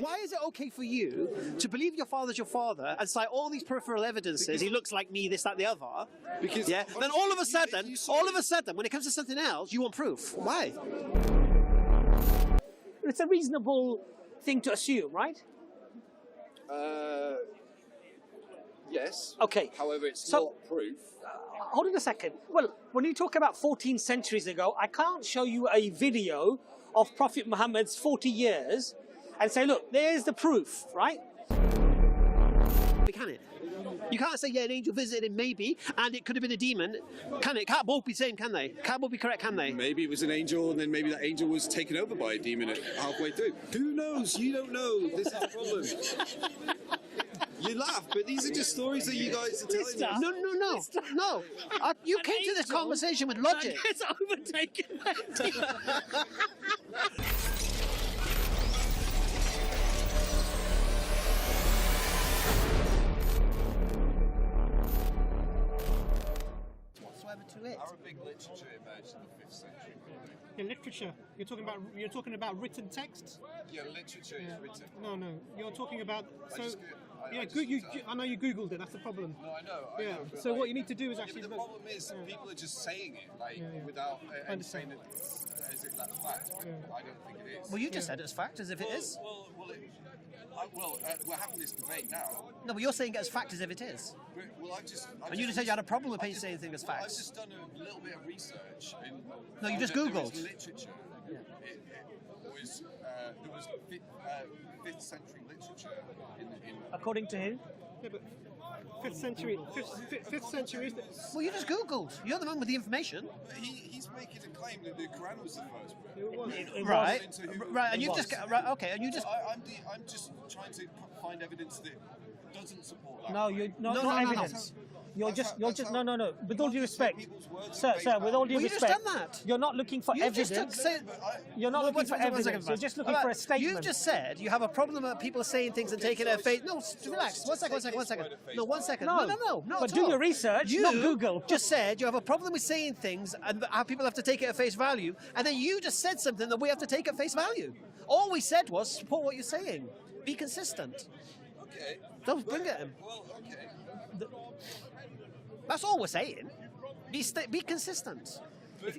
Why is it okay for you to believe your father's your father and cite all these peripheral evidences? He looks like me, this, that, the other. Because yeah. Then all of a sudden, when it comes to something else, you want proof. Why? It's a reasonable thing to assume, right? Yes. Okay. However, it's not proof. Hold on a second. Well, when you talk about 14 centuries ago, I can't show you a video of Prophet Muhammad's 40 years and say, look, there's the proof, right? Can it? You can't say, yeah, an angel visited him, maybe, and it could have been a demon. Can it? Can't both be same, can they? Can't both be correct, can they? Maybe it was an angel, and then maybe that angel was taken over by a demon halfway through. Who knows? You don't know. This is the problem. You laugh, but these are just stories that you guys are telling us. No. You came to this conversation with logic. It's overtaken. Arabic literature emerged in the 5th century. Yeah, literature. You're talking about written texts. Yeah, literature is written. No. You're talking about I know you googled it. That's the problem. No, I know. Yeah. So what you need to do is actually. But the problem is people are just saying it without and saying it as if that's fact. I don't think it is. Well, you just said it's fact, as if it is. We're having this debate now. No, but you're saying it as fact, as if it is. Well, and you just said you had a problem with people saying things as facts. I've just done a little bit of research. No, you just googled. Literature. There was 5th century literature in According to who? Yeah, but 5th century. 5th century. Well, you just googled. You're the man with the information. But he's making a claim that the Quran was the first book. Right. And you've just okay. And you just. I'm just trying to find evidence that doesn't support that. No, not evidence. You're just no. With all due respect, sir, with all due respect, you've just done that. You're not looking for evidence. You're not looking for evidence. You're just looking for a statement. You've just said you have a problem with people saying things and taking it at face. No, relax. One second. No, 1 second. No. But do your research, not Google. Just said you have a problem with saying things and how people have to take it at face value, and then you just said something that we have to take at face value. All we said was support what you're saying. Be consistent. Okay. Don't bring it in. Well, okay. That's all we're saying. Be consistent.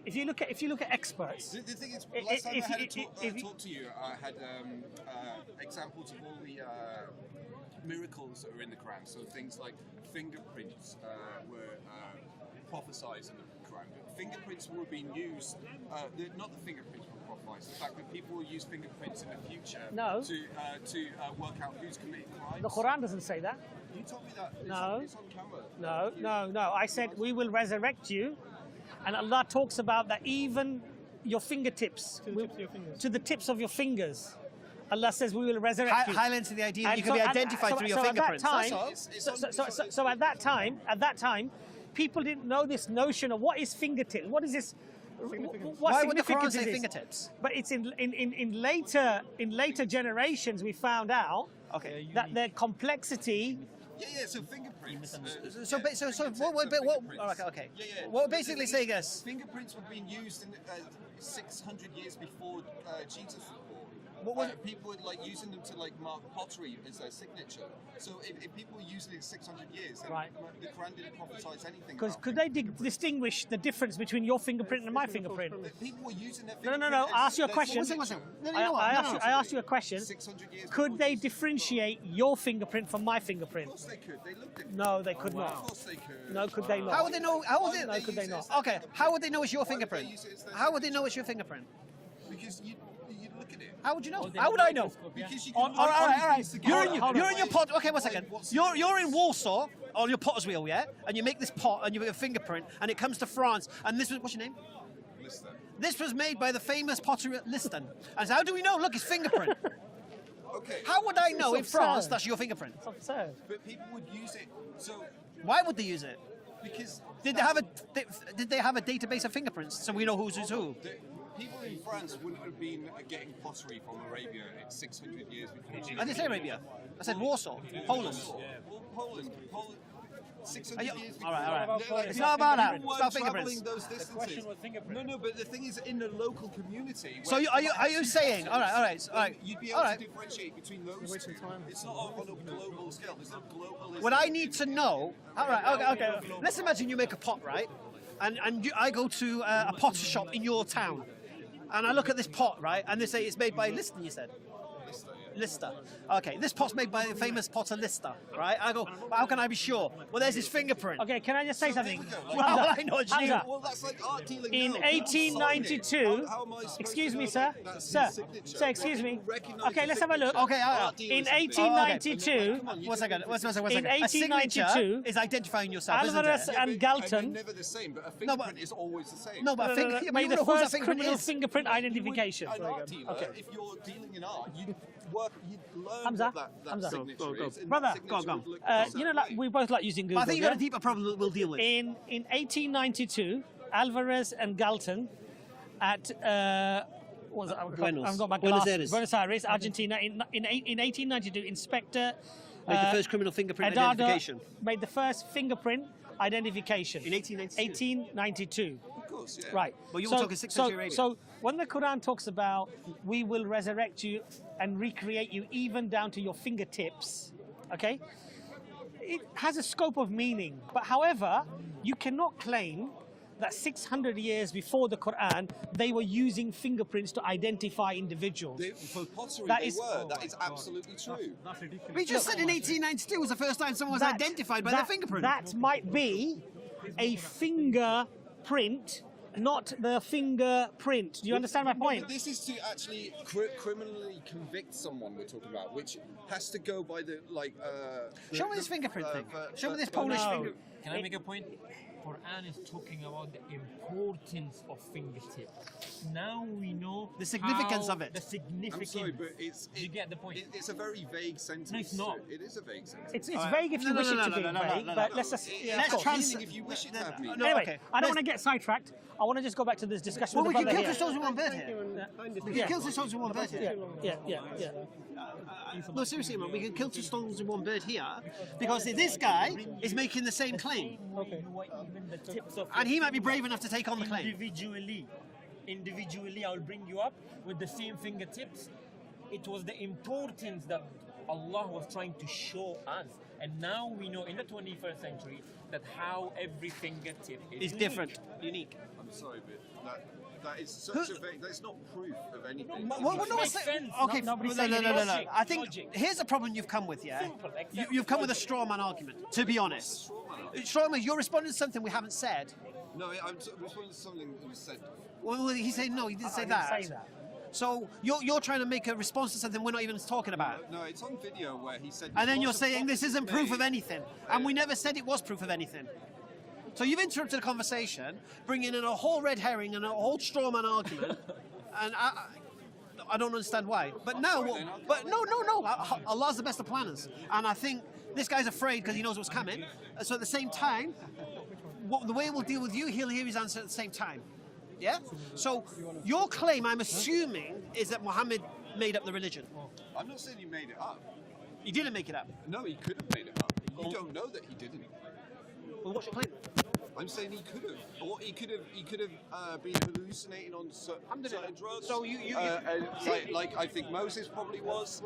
If you look at experts, the thing is, last time I had talk to you, I had examples of all the miracles that are in the Quran. So things like fingerprints were prophesied in the Quran. Fingerprints were being used. Not the fingerprints were prophesied. The fact that people will use fingerprints in the future to work out who's committed crimes. The Quran doesn't say that. You told me that. It's on camera. No. I said we will resurrect you, and Allah talks about that even your fingertips, to the tips of your fingers. Allah says we will resurrect you. Highlights the idea that you can be identified through your fingerprints. So at that time, people didn't know this notion of what is fingertips. What is this? Why would the Quran say fingertips? But it's in later generations we found out that their complexity. Yeah. So fingerprints. What we're basically saying is fingerprints were being used in 600 years before Jesus was born. People were using them to mark pottery as their signature. So if people were using it 600 years, then the Quran didn't prophesize anything. Because could they distinguish the difference between your fingerprint and my fingerprint? People were using their fingerprint. No. I asked you a question. I asked you a question. 600 years. Could they differentiate your fingerprint from my fingerprint? Of course they could. They looked at it. No, they could not. Of course they could. No, could they not? How would they know? No, could they not? Okay, how would they know it's your fingerprint? How would they know it's your fingerprint? Because you look at it. How would you know? How would I know? Because you All right. You're in your pot. Okay, 1 second. You're in Warsaw on your potter's wheel, yeah? And you make this pot and you make a fingerprint, and it comes to France. And this was what's your name? Liston. This was made by the famous potter at Liston. And so how do we know? Look, it's fingerprint. Okay. How would I know in France that's your fingerprint? It's absurd. But people would use it. So why would they use it? Because did they have a database of fingerprints so we know who's who? People in France wouldn't have been getting pottery from Arabia 600 years before Jesus. I didn't say Arabia. I said Warsaw, Poland. Well, Poland. 600 years all right. Like, It's not about that. people It's were about fingerprints. traveling those distances. No, but the thing is, in the local community. So are you saying? All right. You'd be able to differentiate between those two. It's not on a global scale. There's no globalism. What I need to know. All right. Okay. Let's imagine you make a pot, right? And I go to a potter shop in your town, and I look at this pot, right? And they say it's made by Liston. You said. Lister. Okay, this pot's made by the famous potter Lister, right? I go, well, how can I be sure? Well, there's his fingerprint. Okay, can I just say something? Well, I know it's you. Hamza, Well, that's like art dealing. in now. 1892, How am I supposed excuse to me, know sir. that's Sir, his signature? sir, excuse me. Recognise Okay, the let's have a look. signature. Okay, Art dealers In have been- 1892, One second. One second. In A signature 1892, is identifying yourself, isn't Alvarez it? and they're Galton never the same, but a No, fingerprint but- is always the same. No, but a finger. made the who's that first fingerprint criminal is? fingerprint identification. An art dealer, if you're dealing in art, you'd learn Hamza, what that Hamza. signature Go. is. and Brother, that signature go. would look a certain You know, like, way. we both like using Google. But I think you got yeah? a deeper problem that we'll deal with. In 1892, Alvarez and Galton at what was it? I've got my Buenos glass. Aires. Buenos Aires, Argentina. In 1892, Inspector Made the first criminal fingerprint Eduardo identification. made the first fingerprint identification In 1892. 1892. Of course, yeah. Right. Well, you were talking 6th century Arabia. So when the Quran talks about we will resurrect you and recreate you even down to your fingertips, okay, it has a scope of meaning. But however, you cannot claim that 600 years before the Quran, they were using fingerprints to identify individuals. For pottery, That they is- were. That is absolutely true. That's ridiculous. We just said in 1892 was the first time someone was identified by their fingerprint. That might be a fingerprint, not the fingerprint. Do you understand my point? But this is to actually criminally convict someone we're talking about, which has to go by the like. Show me this fingerprint thing. Show me this but Polish no. finger. Can I make a point? Quran is talking about the importance of fingertip. Now we know The significance how- of it. The significance. I'm sorry, but it's. You get the point. It's a very vague sentence. No, it's not. It is a vague sentence. It's vague if you wish it to be vague, but let's just. Let's cool. trans- Meaning if you wish it to have meaning. No, Anyway, okay. I don't want to get sidetracked. I want to just go back to this discussion Well, with we the can brother kill two here. stones with one bird here. We Yeah. can kill two stones with one bird here. Yeah. No, seriously, man, we can kill two stones with one bird here because this guy is making the same claim, Even the tips of and he might be brave enough to take on the claim. individually, I'll bring you up with the same fingertips. It was the importance that Allah was trying to show us, and now we know in the 21st century that how every fingertip is It's different, unique. I'm sorry, but that is such a vague. That's not proof of anything. Well, no, makes it's- sense. Okay, Nobody's no. saying logic, I think logic. here's a problem you've come with, yeah. Simple, exactly. You've come with a straw man argument. To be honest, straw man, you're responding to something we haven't said. No, I'm responding to something that was said. Well, he said no, he didn't say I that. didn't say that. So you're trying to make a response to something we're not even talking about. No, it's on video where he said. And then you're lots of saying this isn't prophets proof of made- anything. And we never said it was proof of anything. So you've interrupted the conversation, bringing in a whole red herring and a whole straw man argument. And I don't understand why. But now, but no. Allah's the best of planners. And I think this guy's afraid because he knows what's coming. So at the same time, the way we'll deal with you, he'll hear his answer at the same time. Yeah? So your claim, I'm assuming, is that Muhammad made up the religion. I'm not saying he made it up. He didn't make it up. No, he could have made it up. You don't know that he didn't. Well, what's your claim? I'm saying he could have, or he could have been hallucinating on certain drugs. So you and like I think Moses probably was,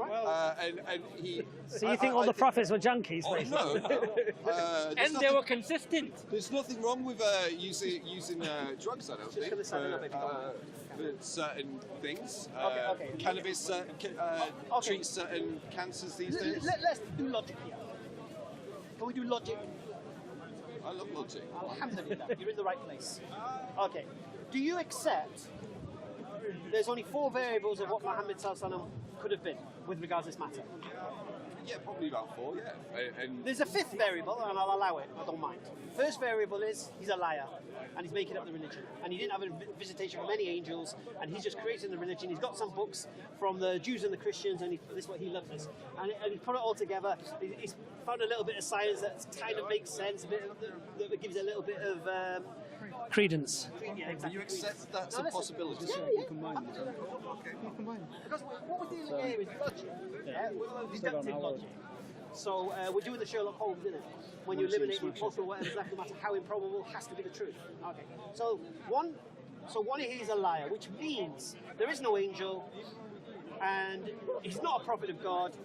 and he. So you think all the prophets were junkies, Oh, basically? no. And they were consistent. There's nothing wrong with using drugs. I don't think gonna stand up, baby. for certain things. Okay. Cannabis treats certain cancers these days. Let's do logic here. Can we do logic? I love logic. Alhamdulillah, you're in the right place. Okay. Do you accept there's only 4 variables of what Muhammad Sallallahu could have been with regards to this matter? Yeah, probably about 4. Yeah, and There's a 5th variable, and I'll allow it, I don't mind. First variable is he's a liar, and he's making up the religion. And he didn't have a visitation from any angels, and he's just creating the religion. He's got some books from the Jews and the Christians, and this is what he loves this. And he put it all together. He's found a little bit of science that kind of makes sense, a bit that gives a little bit of... Credence. yeah, exactly. you accept that's No, a listen. possibility. Yeah. Because what we're dealing here is logic. Yeah? We're deductive logic. So we're doing the Sherlock Holmes, isn't it? When you eliminate the impossible, whatever, no matter how improbable, has to be the truth. Okay. So one is a liar, which means there is no angel, and he's not a prophet of God,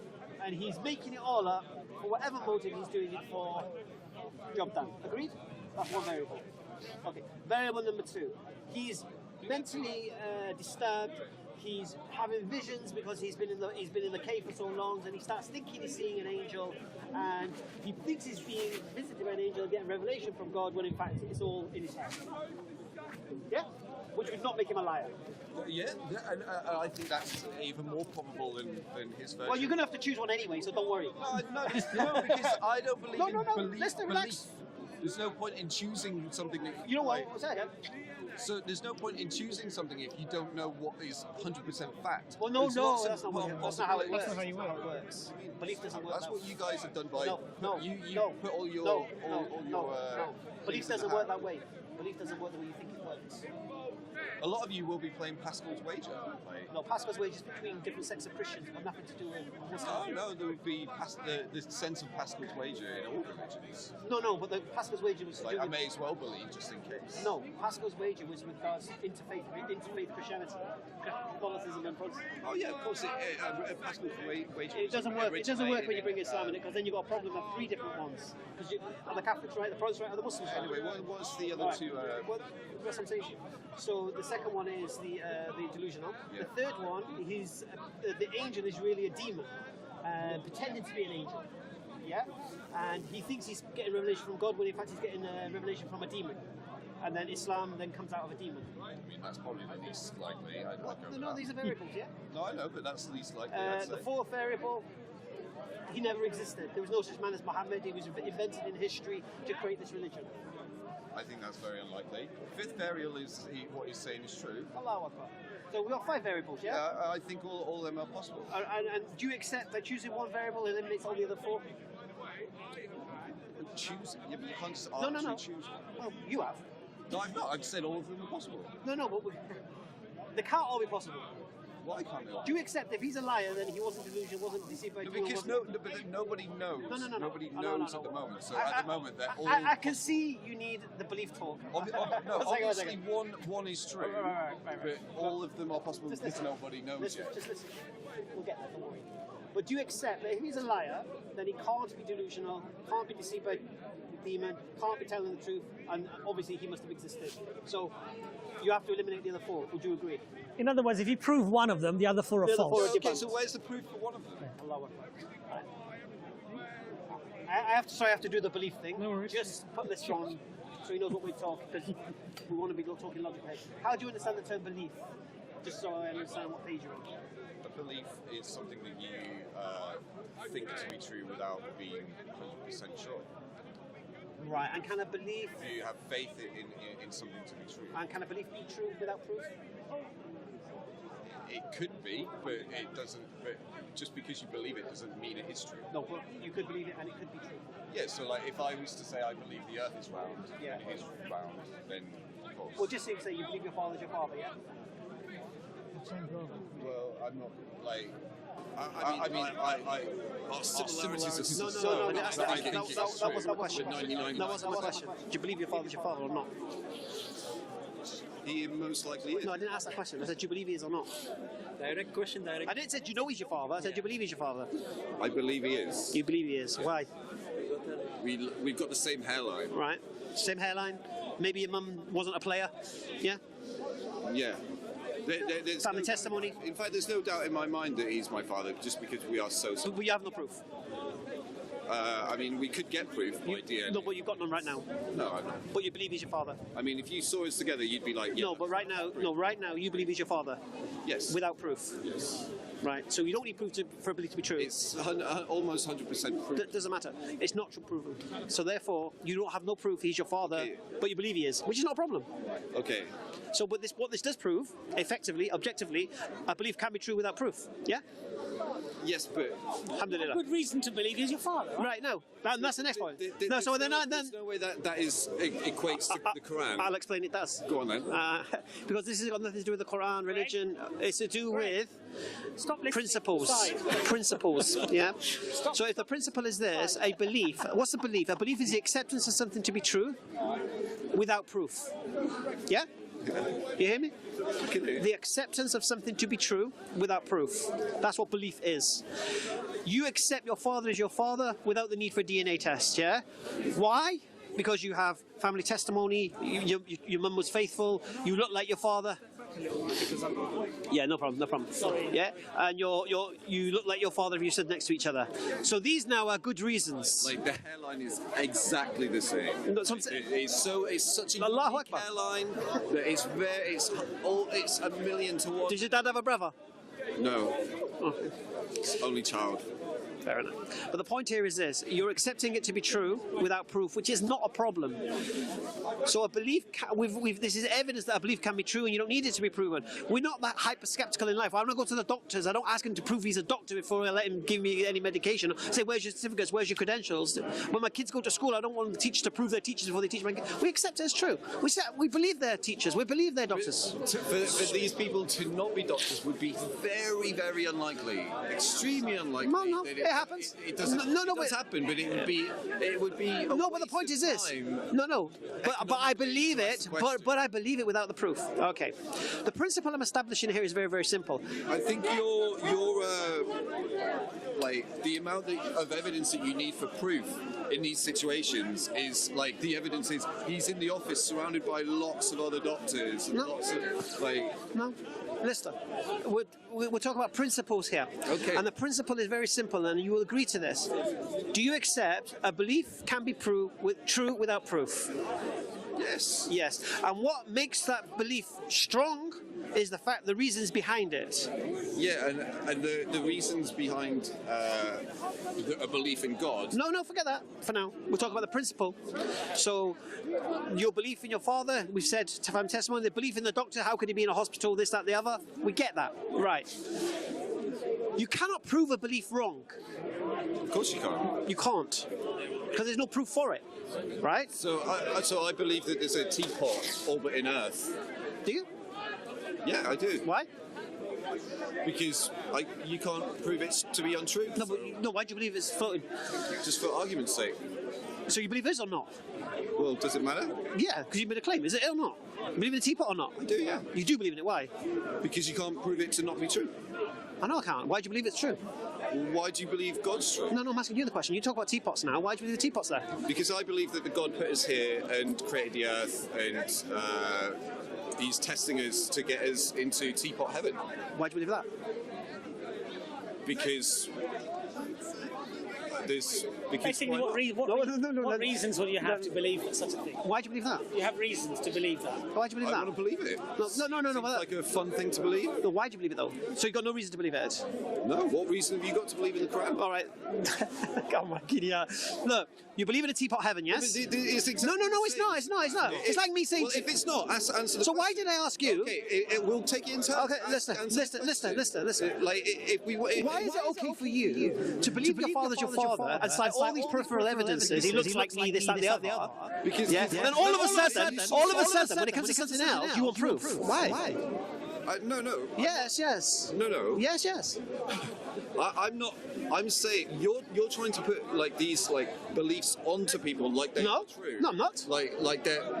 and he's making it all up for whatever motive he's doing it for. Job done. Agreed? That's one variable. Okay. Variable number two. He's mentally disturbed. He's having visions because he's been in the cave for so long, and he starts thinking he's seeing an angel, and he thinks he's being visited by an angel, getting revelation from God, when in fact it's all in his head. Yeah, which would not make him a liar. Yeah, and I think that's even more probable than his version. Well, you're going to have to choose one anyway, so don't worry. No, because I don't believe in belief. Let's relax. There's no point in choosing something that you know what? What's that again? So there's no point in choosing something if you don't know what is 100% fact. Well, no, that's not how it works. That's not how it works. Belief doesn't work. That's what you guys have done by you put all your belief doesn't work that way. Belief doesn't work the way you think it works. A lot of you will be playing Pascal's Wager. No, Pascal's Wager is between different sects of Christians, but nothing to do with Muslims. No, there would be the sense of Pascal's Wager in all religions. No, but the Pascal's Wager was I may as well believe just in case. No, Pascal's Wager was with regards to interfaith Christianity, Catholicism and Protestantism. Oh yeah, of course. Pascal's Wager. It doesn't work. It doesn't work when you bring Islam in it, because then you've got a problem of three different ones. Because are the Catholics right, the Protestants right, or the Muslims right? Anyway, what's the other two? Well, that's what I'm saying. So the second one is the delusional. Yeah. The third one, the angel is really a demon, pretending to be an angel. Yeah, and he thinks he's getting revelation from God, when in fact he's getting revelation from a demon. And then Islam then comes out of a demon. I mean, that's probably the least likely. No, these are variables, yeah? No, I know, but that's the least likely. The fourth variable, he never existed. There was no such man as Muhammad. He was invented in history to create this religion. I think that's very unlikely. Fifth variable is what he's saying is true. Allahu Akbar. So we've got 5 variables, yeah? Yeah, I think all of them are possible. And do you accept that choosing one variable eliminates all the other 4? Choose? Yeah, but you can't just arbitrarily choose one. Well, you have. No, I've not. I've said all of them are possible. No, but they can't all be possible. Why can't they all? Do you accept if he's a liar, then he wasn't delusional, wasn't deceived by because but nobody knows. No. Nobody knows at the moment. So at the moment, they're all. I can see you need the belief talk. Obviously, one is true, right. but all of them are possible because nobody knows yet. Just listen. We'll get there. Don't worry. But do you accept that if he's a liar, then he can't be delusional, can't be deceived by a demon, can't be telling the truth, and obviously he must have existed. So you have to eliminate the other 4. Would you agree? In other words, if you prove one of them, the other 4 are false. Okay, so where's the proof for one of them? Allahu Akbar. I have to do the belief thing. No worries. Just put this on so he knows what we're talking, because we want to be talking logically. How do you understand the term belief? Just so I understand what page you're on. A belief is something that you think to be true without being 100% sure. Right, and can a belief... Do you have faith in something to be true? And can a belief be true without proof? It could be, but it doesn't. But just because you believe it doesn't mean it is true. No, but you could believe it and it could be true. Yeah, so like if I was to say I believe the Earth is round, and it is round, then of course. Well, just say you believe your father's your father, yeah? Well, I'm not like. I mean, our similarities are so much that I think it's true. That wasn't a question. 99%. That wasn't a question. Do you believe your father's your father or not? He most likely is. No, I didn't ask that question. I said, do you believe he is or not? Direct question, direct. I didn't say, do you know he's your father? I said, do you believe he's your father? I believe he is. You believe he is. Why? We've got the same hairline. Right. Same hairline. Maybe your mum wasn't a player. Yeah? Yeah. There's Family testimony. In fact, there's no doubt in my mind that he's my father, just because we are so similar. But you have no proof. I mean, we could get proof by DNA. No, but you've got none right now. No, I don't. But you believe he's your father. I mean, if you saw us together, you'd be like, yeah. No, but right now, you believe he's your father. Yes. Without proof. Yes. Right. So you don't need proof for a belief to be true. It's almost 100% proof. Doesn't matter. It's not true proven. So therefore, you don't have no proof he's your father, Okay. but you believe he is, which is not a problem. Okay. So, but what this does prove, effectively, objectively, I believe can be true without proof. Yeah. Yes, but Alhamdulillah. Good reason to believe he's your father. Right. No. That's the next point. no. So then there's no way that equates to the Quran. I'll explain it does. Go on then. Because this has got nothing to do with the Quran, religion. It's to do with. stop listening. Principles. Side. Principles, yeah? So if the principle is this, a belief, what's a belief? A belief is the acceptance of something to be true without proof. Yeah? You hear me? The acceptance of something to be true without proof. That's what belief is. You accept your father as your father without the need for a DNA test, yeah? Why? Because you have family testimony, your mum was faithful, you look like your father. Yeah, no problem, no problem. Yeah, and you look like your father if you stood next to each other. So these now are good reasons. Like the hairline is exactly the same. It's such a unique hairline that it's a million to one. Did your dad have a brother? No. Oh. Only child. Fair enough. But the point here is this: you're accepting it to be true without proof, which is not a problem. So a belief, this is evidence that a belief can be true, and you don't need it to be proven. We're not that hyper-skeptical in life. I don't go to the doctors. I don't ask him to prove he's a doctor before I let him give me any medication. I say, where's your certificates? Where's your credentials? When my kids go to school, I don't want the teachers to prove they're teachers before they teach my kids. We accept it as true. We believe they're teachers. We believe they're doctors. For these people to not be doctors would be very, very unlikely. Extremely unlikely. No, it happens. It doesn't happen, but it would be. No, but the point is this. No. But I believe it. But I believe it without the proof. Okay. The principle I'm establishing here is very, very simple. I think your like the amount of evidence that you need for proof in these situations is like the evidence is he's in the office surrounded by lots of other doctors. And lots of like. No. Listen, we're talking about principles here. Okay. And the principle is very simple, and you will agree to this. Do you accept a belief can be true without proof? Yes. Yes. And what makes that belief strong is the reasons behind it. Yeah, and the reasons behind a belief in God. No, forget that for now. We're talking about the principle. So, your belief in your father, we've said, from testimony, the belief in the doctor, how could he be in a hospital, this, that, the other? We get that. Right. You cannot prove a belief wrong. Of course you can't. You can't. Because there's no proof for it. Right? So I believe that there's a teapot orbiting Earth. Do you? Yeah, I do. Why? Because you can't prove it to be untrue. No, why do you believe it's floating? Just for argument's sake. So you believe it is or not? Well, does it matter? Yeah, because you made a claim. Is it or not? You believe in the teapot or not? I do, yeah. You do believe in it. Why? Because you can't prove it to not be true. I know I can't. Why do you believe it's true? Why do you believe God's true? No, I'm asking you the question. You talk about teapots now. Why do you believe the teapot's there? Because I believe that the God put us here and created the earth and he's testing us to get us into teapot heaven. Why do you believe that? Because Basically, what reasons will you have to believe such a thing? Why do you believe that? You have reasons to believe that. Why do you believe I that? want to believe it. No. Seems like a fun thing to believe. No, why do you believe it though? So you've got no reason to believe it? No, what reason have you got to believe in the Quran? All right. Come on, idiot. Look, you believe in a teapot heaven, yes? It's exactly No, it's not. It's like me saying... Well, if it's not, answer the question. So why did I ask you... Okay, we'll take it in turn. Okay, listen. Like, Why is it okay for you to believe your father's your father and cite all these peripheral evidences? He looks like me, this, that, the other. Because then all of a sudden, when it comes to something else, you want proof. Why? No. Yes. No. Yes. I'm not. I'm saying you're trying to put like these like beliefs onto people like they're not true. No, I'm not. Like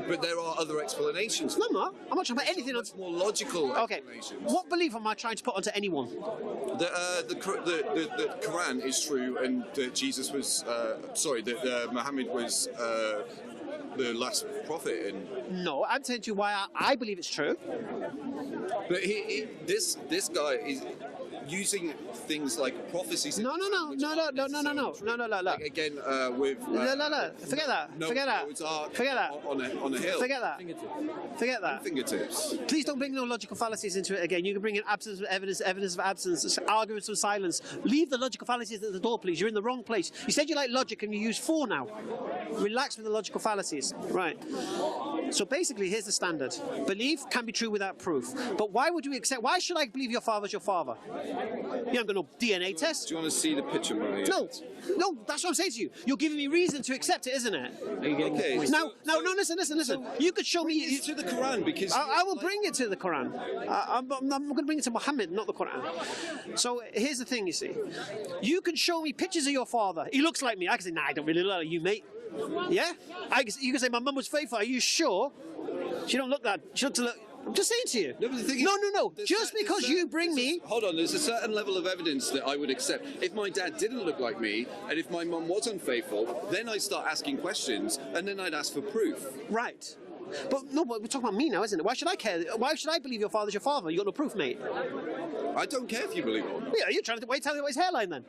but there are other explanations. No, I'm not. I'm not talking about anything else. More logical explanations. What belief am I trying to put onto anyone? The Quran is true, and that Jesus was that Muhammad was the last prophet. And no, I'm telling you why I believe it's true. But this guy is using things like prophecies. No. Like again, with Forget that. Forget that. On a hill. Forget that. Fingertips. Please don't bring no logical fallacies into it again. You can bring in absence of evidence of absence, arguments of silence. Leave the logical fallacies at the door, please. You're in the wrong place. You said you like logic and you use 4 now. Relax with the logical fallacies. Right. So basically, here's the standard. Belief can be true without proof. But why would we accept? Why should I believe your father's your father? You haven't got no DNA test. Do you want to see the picture, Mario? No, that's what I'm saying to you. You're giving me reason to accept it, isn't it? Okay. No, listen. You could show me. It's to the Quran because I will bring it to the Quran. I'm going to bring it to Muhammad, not the Quran. So here's the thing, you see. You can show me pictures of your father. He looks like me. I can say, nah, I don't really look like you, mate. Yeah? You can say, my mum was faithful. Are you sure? She don't look that. She looks like. I'm just saying to you. No, but the thing is, no. Just because you bring me. Hold on, there's a certain level of evidence that I would accept. If my dad didn't look like me, and if my mum was unfaithful, then I'd start asking questions, and then I'd ask for proof. Right. But we're talking about me now, isn't it? Why should I care? Why should I believe your father's your father? You got no proof, mate. I don't care if you believe it or not. Yeah, you're trying to tell me about his hairline then.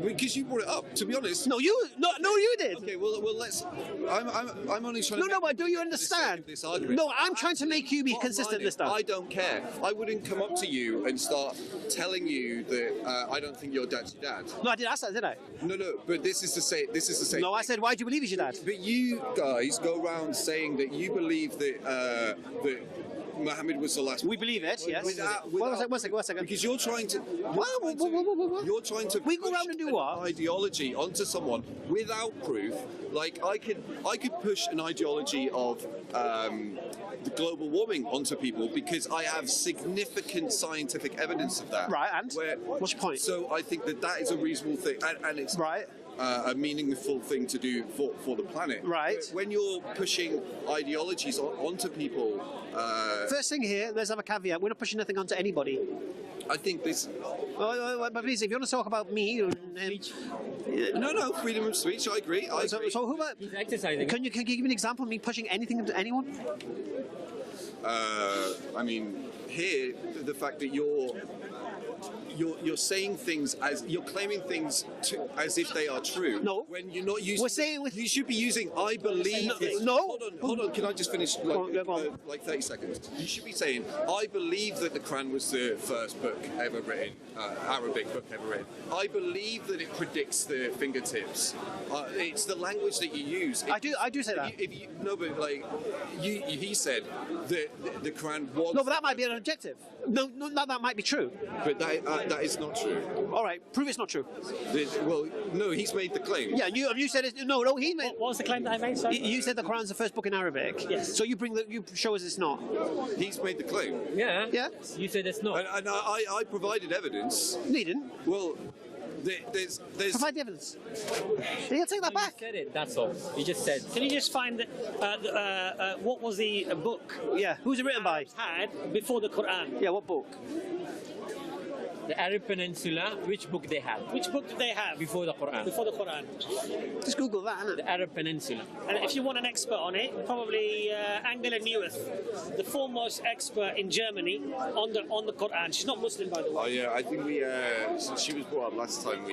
Because you brought it up, to be honest. No, you did. Okay, well, let's. I'm only trying. No, but do you understand? This argument. No, I'm trying to make you be consistent this time. I don't care. I wouldn't come up to you and start telling you that I don't think your dad's your dad. No, I did ask that, did I? No, but this is the same. No, I said, why do you believe he's your dad? But you guys go around saying that you believe that that Muhammad was the last. We believe it, yes. One second. Because you're trying to. What? You're trying to. We go around and do what? Ideology onto someone without proof. Like I could push an ideology of the global warming onto people because I have significant scientific evidence of that. Right, and what's your point? So I think that is a reasonable thing, and it's right. A meaningful thing to do for the planet. Right. But when you're pushing ideologies onto people. First thing here, let's have a caveat. We're not pushing nothing onto anybody. I think this. But please, if you want to talk about me and him. No, freedom of speech. I agree. So who about? He's exercising. Can you give me an example of me pushing anything into anyone? I mean, here the fact that you're saying things as you're claiming things as if they are true. No. When you're not using. We're saying you should be using I believe. No. Hold on. Can I just finish? Like 30 seconds. You should be saying I believe that the Quran was the first book ever written, Arabic book ever written. I believe that it predicts the fingertips. It's the language that you use. I do say that. He said that the Quran was. No, but that might be an objective. No, that might be true. But that is not true. All right, prove it's not true. Well, no, he's made the claim. Yeah, you said it. No, he made. What was the claim that I made? Sorry? You said the Quran's the first book in Arabic. Yes. So you show us it's not. He's made the claim. Yeah. Yeah. You said it's not. And I provided evidence. No, you didn't. Well, there's. Provide the evidence. He'll take that back. You said it. That's all. You just said. Can you just find what was the book? Yeah. Who's it written by? Had before the Quran. Yeah. What book? The Arab Peninsula, which book they have? Which book did they have? Before the Quran. Before the Quran. Just Google that, innit? The Arab Peninsula. And if you want an expert on it, probably Angela Neweth, the foremost expert in Germany on the Quran. She's not Muslim, by the way. Oh yeah, I think since she was brought up last time,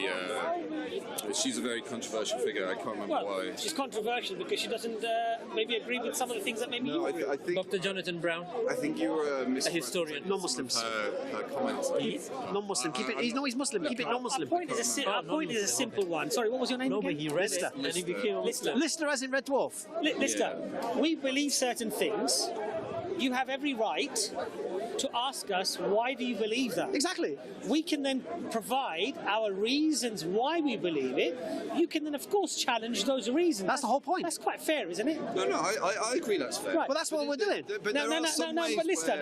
she's a very controversial figure. I can't remember why. She's controversial because she doesn't maybe agree with some of the things that maybe you agree. I think Dr. Jonathan Brown. I think you were a historian. Non-Muslims. Her comments. Non-Muslim. Keep it. He's Muslim. Keep it non-Muslim. Our point is a simple one. Sorry, what was your name again? But he read it, and he became a Muslim. Lister as in Red Dwarf. Lister, we believe certain things. You have every right to ask us, why do you believe that? Exactly. We can then provide our reasons why we believe it. You can then, of course, challenge those reasons. That's the whole point. That's quite fair, isn't it? No, I agree that's fair. Right. Well, that's what we're doing. But No, but Lister,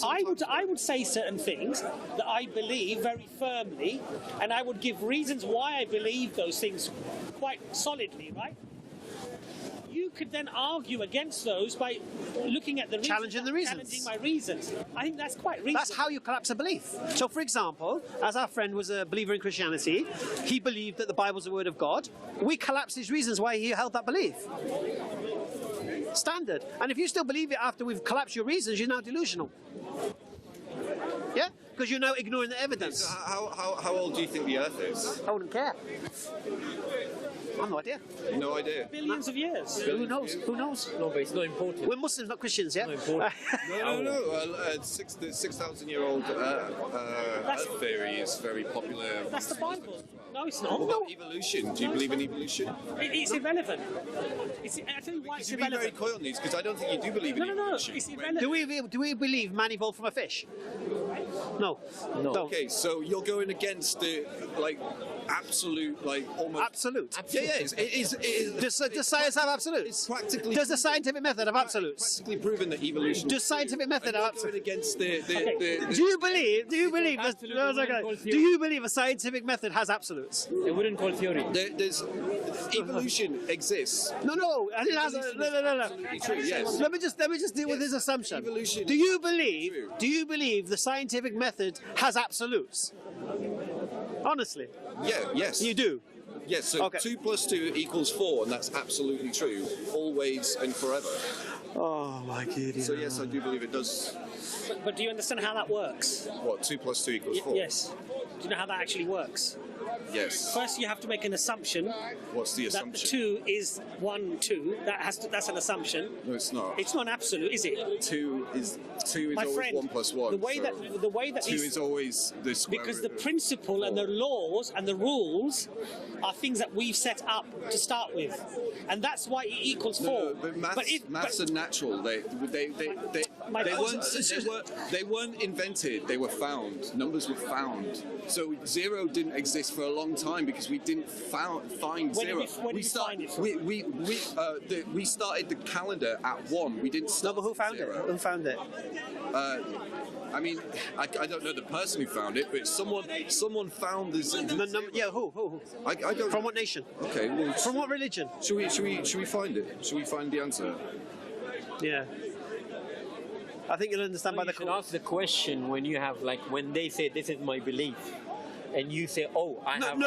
I would say certain things that I believe very firmly, and I would give reasons why I believe those things quite solidly, right? You could then argue against those by looking at the reasons. Challenging the reasons. Challenging my reasons. I think that's quite reasonable. That's how you collapse a belief. So, for example, as our friend was a believer in Christianity, he believed that the Bible's the word of God. We collapsed his reasons why he held that belief. Standard. And if you still believe it after we've collapsed your reasons, you're now delusional. Yeah? Because you're now ignoring the evidence. So how old do you think the Earth is? I wouldn't care. I've no idea. No idea. Billions of years. Who knows? Who knows? No, but it's not important. We're Muslims, not Christians, yeah? Not important. No. The 6,000-year-old Earth theory is very popular. That's the Bible. No, it's not. What about evolution? Do you believe in evolution? It's irrelevant. I tell you why it's You be very irrelevant. coy on these because I don't think you do believe in No. evolution. It's irrelevant. Do we believe man evolved from a fish? No. Don't. Okay, so you're going against the like absolute, like almost Absolute. Yeah, it is. Does science have absolutes? It's practically. Does the scientific method have absolutes? Practically proven that evolution. Does scientific method have Going absolutes? against Do you believe? Do you believe? No, it's okay. Do you believe a scientific method has absolutes? I wouldn't call theory. There's evolution exists. No. And it has. No. Absolutely true. Yes. Let me just deal with this assumption. Evolution Do you is believe? true. Do you believe the scientific method has absolutes? Honestly, Yeah. Yes. you do. Yes. So Okay. 2 + 2 = 4, and that's absolutely true, always and forever. Oh my goodness. So yes, I do believe it does. But do you understand how that works? What 2 + 2 = 4? Yes. Do you know how that actually works? Yes. First, you have to make an assumption What's the that the assumption? 2 is 1, 2. That's an assumption. No, it's not. It's not absolute, is it? 2 is My always friend, 1 + 1. the way that 2 is always the square because root the of principle and the 4. laws and the rules are things that we've set up to start with, and that's why it equals 4. No, but maths are natural. They weren't invented. They were found. Numbers were found. So 0 didn't exist for a long time because we didn't find 0. When did we find it from? We started the calendar at 1. We didn't No, start but who at found it? 0. Who found it? I mean, I don't know the person who found it, but someone found this. Yeah, who? I don't. From what nation? Okay, well, From what religion? should we find it? Should we find the answer? Yeah. I think you'll understand by You the should ask the question when you have, like, when they say this is my belief, and you say, oh, I have.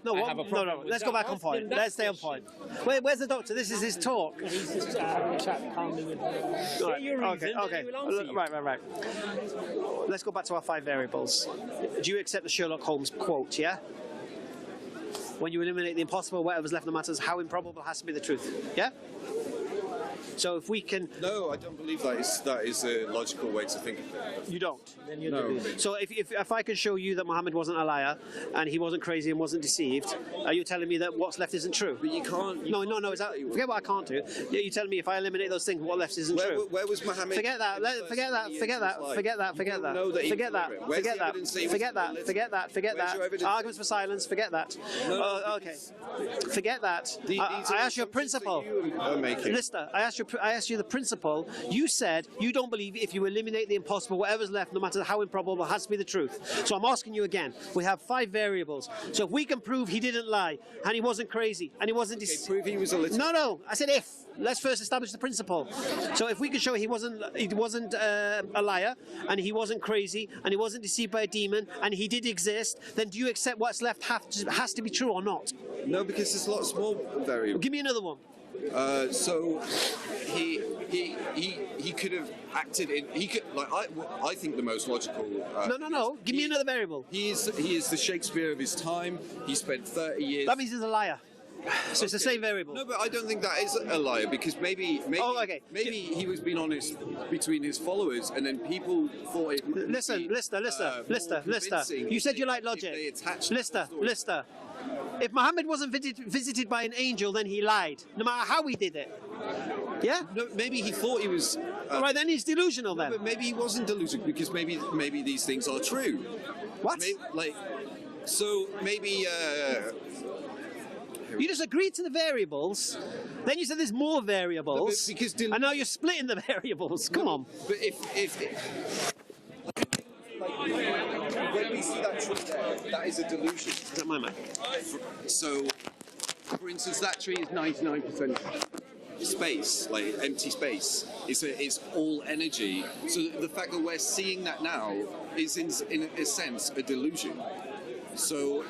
No. I have a problem with Let's go that. back on Ask point. them that Let's stay on question. point. Where's the doctor? This is his talk. He's just having a chat calmly with her. Right, your reason, okay. then he will answer you. Right. Let's go back to our 5 variables. Do you accept the Sherlock Holmes quote, yeah? When you eliminate the impossible, whatever's left no matters how improbable has to be the truth, yeah? So if we can... No, I don't believe that is a logical way to think of it. You don't? Then you're No. So if I can show you that Muhammad wasn't a liar and he wasn't crazy and wasn't deceived, are you telling me that what's left isn't true? But you can't. No. Forget what I can't do. You're telling me if I eliminate those things, what left isn't true. Where was Muhammad? Forget that. Forget that. Forget that. Forget that. Forget that. Forget that. Arguments for silence. Forget that. Okay. Forget that. I asked you a principle. Lister, I asked you the principle. You said you don't believe if you eliminate the impossible, whatever's left, no matter how improbable, has to be the truth. So I'm asking you again. We have 5 variables. So if we can prove he didn't lie and he wasn't crazy and he wasn't Prove he was a little. No. I said if. Let's first establish the principle. So if we can show he wasn't a liar and he wasn't crazy and he wasn't deceived by a demon and he did exist, then do you accept what's left has to be true or not? No, because there's lots more variables. Give me another one. So he could have acted in. He could I think the most logical. No. Give me another variable. He is the Shakespeare of his time. He spent 30 years. That means he's a liar. So it's the same variable. No, but I don't think that is a liar because maybe he was being honest between his followers, and then people thought it. Listen. You said you like logic. Lister. If Muhammad wasn't visited by an angel, then he lied, no matter how he did it. Yeah? No, maybe he thought he was. All right, then he's delusional then. But maybe he wasn't delusional because maybe these things are true. What? Maybe. You just agreed to the variables, then you said there's more variables, No, because and now you're splitting the variables. Come on. But when we see that tree there, that is a delusion. Is that my mic? So, for instance, that tree is 99% space, like empty space. It's all energy. So the fact that we're seeing that now is, in a sense, a delusion. So.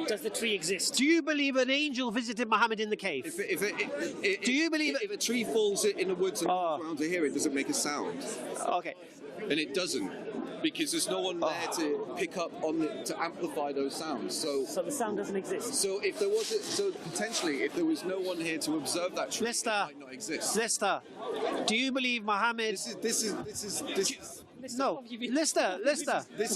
Does the tree exist? Do you believe an angel visited Muhammad in the cave? Do you believe if a tree falls in the woods and comes around to hear it, does it make a sound? Okay. And it doesn't, because there's no one there to pick up on to amplify those sounds. So the sound doesn't exist. So if there was, potentially, if there was no one here to observe that tree, it might not exist. Lister, Do you believe Muhammad? This is. No, Lister. This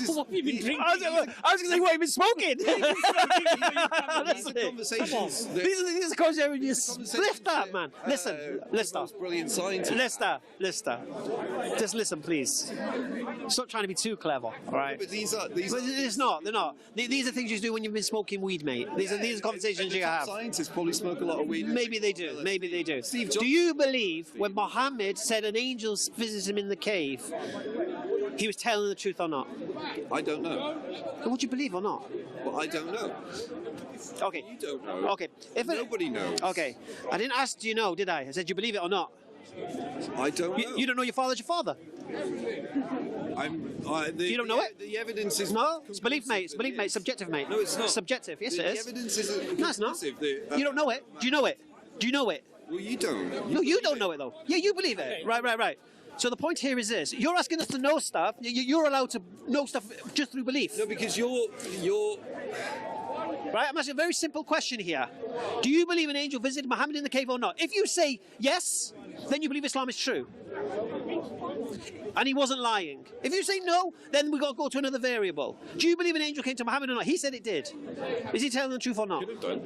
is. What have you been drinking? I was going to say, what have you been smoking? These are conversations. These are conversations you spliff that, man. Listen, Lister. Most brilliant scientists. Lister. Just listen, please. Stop trying to be too clever, all right? But these are. But it's not. They're not. These are things you do when you've been smoking weed, mate. These are conversations you have. Scientists probably smoke a lot of weed. Maybe they do. Maybe they do. Steve Do you believe when Muhammad said an angel visited him in the cave, he was telling the truth or not? I don't know. And would you believe or not? Well, I don't know. Okay. You don't know. Okay. Nobody knows. Okay. I didn't ask, do you know, did I? I said, do you believe it or not? I don't know. You don't know your father's your father? You don't know it? The evidence is. No? It's belief, mate. It's belief, mate. Subjective, mate. No, it's not. Subjective. Yes, The it is. evidence isn't. No, it's not. conclusive. You don't know it? Do you know it? Do you know it? Well, you don't. No, you don't know it, though. Yeah, you believe it. Right. So the point here is this. You're asking us to know stuff. You're allowed to know stuff just through belief. No, because you're. Right? I'm asking a very simple question here. Do you believe an angel visited Muhammad in the cave or not? If you say yes, then you believe Islam is true. And he wasn't lying. If you say no, then we've got to go to another variable. Do you believe an angel came to Muhammad or not? He said it did. Is he telling the truth or not? Could have done.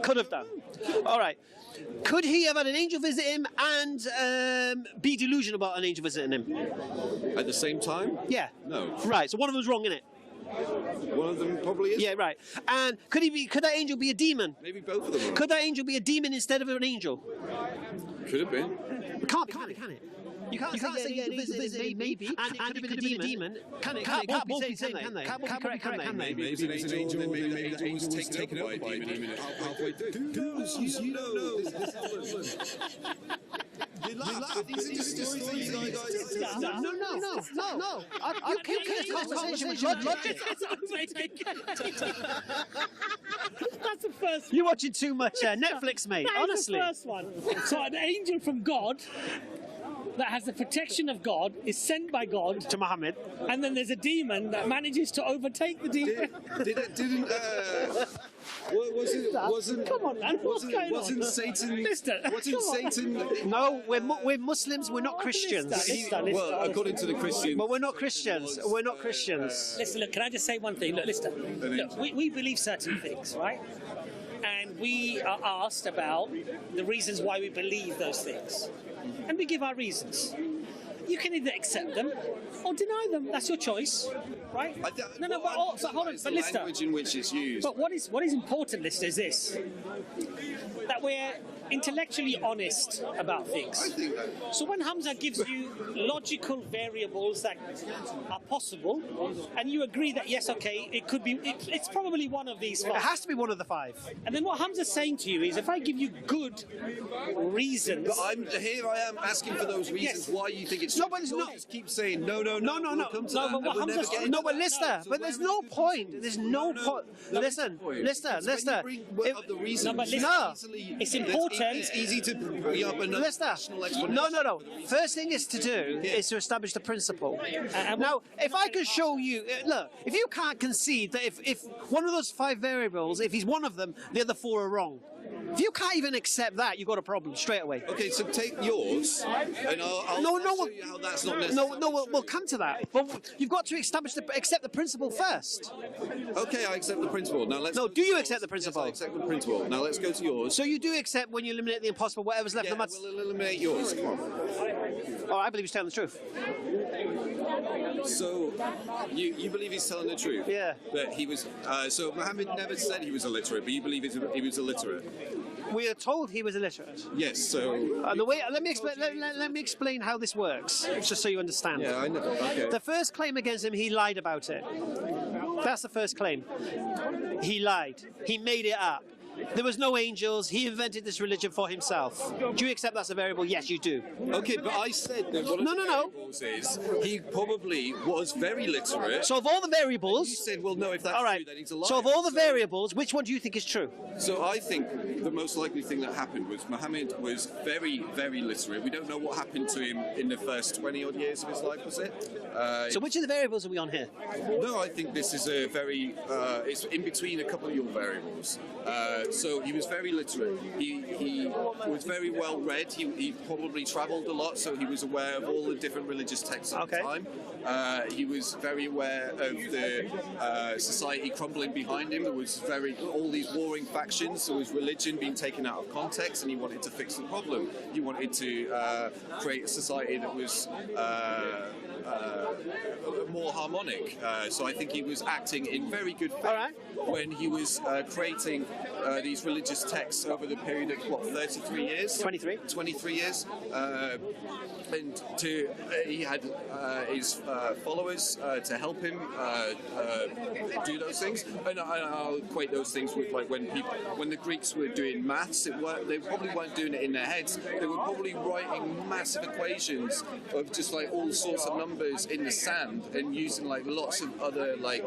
Could have done. All right. Could he have had an angel visit him and be delusional about an angel visiting him? At the same time? Yeah. No. Right. So one of them's wrong, innit? One of them probably is. Yeah. Right. And could that angel be a demon? Maybe both of them. Could that angel be a demon instead of an angel? Could have been. It can't be, can it? You can't say yeah, maybe, and it could have been a demon. Can it? Can't both be saying, can they? Can't both be correct, can they? Maybe it's an angel, then maybe the angel was taken over by a demon halfway through. You don't know. These are just stories you guys. No. You can't conversation with logic. That's the first. You're watching too much Netflix, mate. That is Honestly. the first one. So an angel from God that has the protection of God is sent by God To Muhammad. and then there's a demon that manages to overtake the demon. Wasn't Come on, man, what's going on? Wasn't Satan? Lister, Wasn't come on. Satan? No, we're Muslims. We're not Christians. Lister. Well, according to the Christian. But we're not Christians. We're not Christians. Listen, look, can I just say one thing? Look, listen. Look, we believe certain things, right? And we are asked about the reasons why we believe those things. And we give our reasons. You can either accept them or deny them. That's your choice, right? No, but hold on, but Lister. Language in which it's used. But what is important, Lister, is this: that we're intellectually honest about things. I think that. So when Hamza gives you logical variables that are possible, and you agree that yes, okay, it could be, it's probably one of these It five. has to be one of the five. And then what Hamza's saying to you is, if I give you good reasons, But here I am asking for those reasons Yes. why you think it's No, true. but it's Don't not- just keep saying no. No, we'll come to that, but what and we'll never Hamza's- get No, into but that. Lister, So but there's where no is it? point. There's no point. Listen, Lister. Bring up the reasons. No, but listen, No. it's important. It's easy to bring up another Lister. rational explanation. No. First thing is to do is to establish the principle. Now, if I can show you, look, if you can't concede that if one of those five variables, if he's one of them, the other four are wrong. If you can't even accept that, you've got a problem straight away. Okay, so take yours, and I'll show you how that's not necessary. No, we'll come to that. But you've got to accept the principle first. Okay, I accept the principle. Now let's. No, go do to you yours. accept the principle? Yes, I accept the principle. Now let's go to yours. So you do accept when you eliminate the impossible, whatever's left Yeah, of the maths. we'll eliminate yours. Come on. Oh, I believe he's telling the truth. So you believe he's telling the truth? Yeah. But he was. So Muhammad never said he was illiterate, but you believe he was illiterate. We are told he was illiterate. Yes. So. And the way, let me explain how this works, just so you understand. Yeah, I know. Okay. The first claim against him, he lied about it. That's the first claim. He lied. He made it up. There was no angels. He invented this religion for himself. Do you accept that's a variable? Yes, you do. Okay, but I said that one of the variables is he probably was very literate. So of all the variables, You said, well, no, if that's all right. true, then he's a liar. So of all the variables, which one do you think is true? So I think the most likely thing that happened was Muhammad was very, very literate. We don't know what happened to him in the first 20 odd years of his life, was it? So which of the variables are we on here? No, I think this is a very, it's in between a couple of your variables. So he was very literate. He was very well read. He probably travelled a lot, so he was aware of all the different religious texts at the time. He was very aware of the society crumbling behind him. There was all these warring factions. There was religion being taken out of context, and he wanted to fix the problem. He wanted to create a society that was more harmonic. So I think he was acting in very good faith when he was creating these religious texts over the period of, what, 33 years? 23 years. And he had his followers to help him do those things. And I'll equate those things with like when the Greeks were doing maths, they probably weren't doing it in their heads. They were probably writing massive equations of just like all sorts of numbers in the sand and using like lots of other like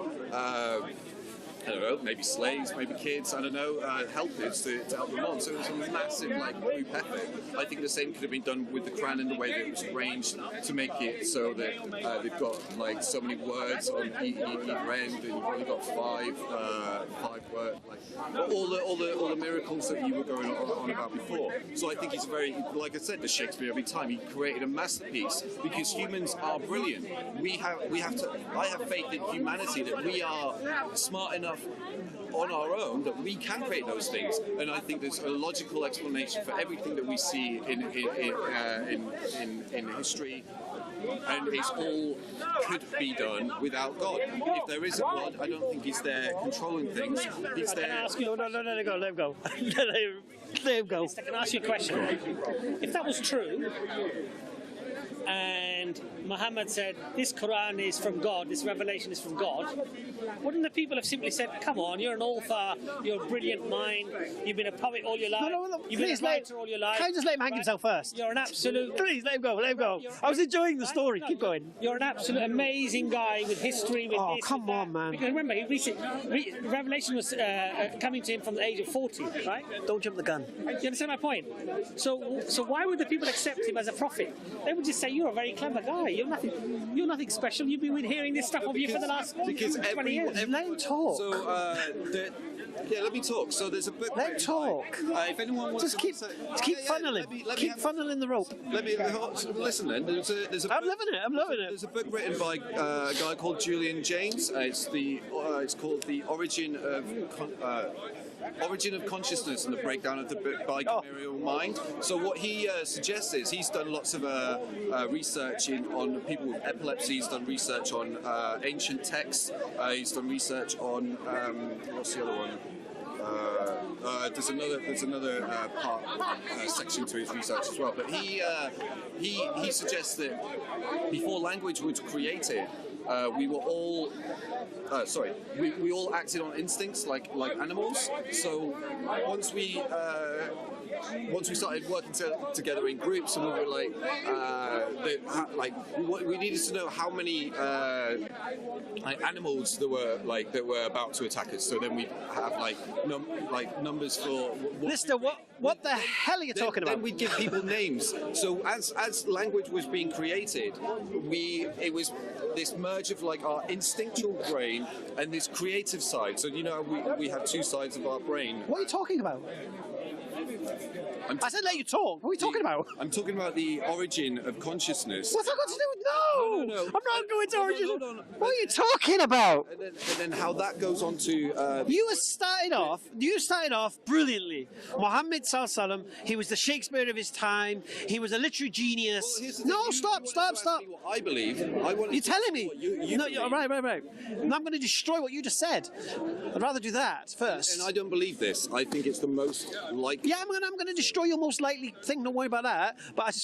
I don't know, maybe slaves, maybe kids, I don't know, helpers to help them on. So it was a massive like group effort. I think the same could have been done with the Quran in the way that it was arranged to make it so that they've got like so many words on either end, and you've only got five words, like all the miracles that you were going on about before. So I think he's very, like I said to Shakespeare every time, he created a masterpiece because humans are brilliant. I have faith in humanity that we are smart enough on our own that we can create those things, and I think there's a logical explanation for everything that we see in history, and it's all could be done without God. If there is a God, I don't think he's there controlling things. He's there. Ask you, no, let him go. Let him go. Let him go. I can ask you a question. If that was true, and Muhammad said, this Quran is from God, this revelation is from God, wouldn't the people have simply said, come on, you're an author, you're a brilliant mind, you've been a poet all your life, you've been a writer all your life. Can I just let him hang himself first? You're an absolute... Please, let him go, let him go. I was enjoying the story, keep going. You're an absolute amazing guy with history, with this, come with on, that. man. Because remember, Revelation was coming to him from the age of 40, right? Don't jump the gun. You understand my point? So why would the people accept him as a prophet? They would just say, you're a very clever guy, you're nothing special, you've been hearing this stuff of you for the last 20 years. Let him talk. So, yeah, let me talk. So there's a book. Let him talk. If anyone wants just keep funneling. Keep funneling the rope. Let me listen then. There's a I'm loving it. I'm loving it. There's a book written by a guy called Julian James. It's called The Origin of Consciousness and the Breakdown of the Bicameral Mind. So what he suggests is he's done lots of research on people with epilepsy. He's done research on ancient texts. He's done research on what's the other one? There's another part section to his research as well. But he suggests that before language was created, we were all we all acted on instincts like animals. So once we started working together in groups, and we were we needed to know how many animals that were about to attack us. So then we have numbers for. Lister, what the hell are you talking about? Then we'd give people names. So as language was being created, it was this merge of like our instinctual brain and this creative side. So we have two sides of our brain. What are you talking about? I said let you talk. What are you talking about? I'm talking about the origin of consciousness. What's that got to do with... No! No. I'm not going to origin. No. What are you talking about? And then how that goes on to... You started off brilliantly. Muhammad Sallallahu Alaihi Wasallam, he was the Shakespeare of his time. He was a literary genius. Well, stop. What I believe. You're telling me? You right. And I'm going to destroy what you just said. I'd rather do that first. And I don't believe this. I think it's the most likely... Yeah, I'm going to destroy your most likely thing. Don't worry about that. But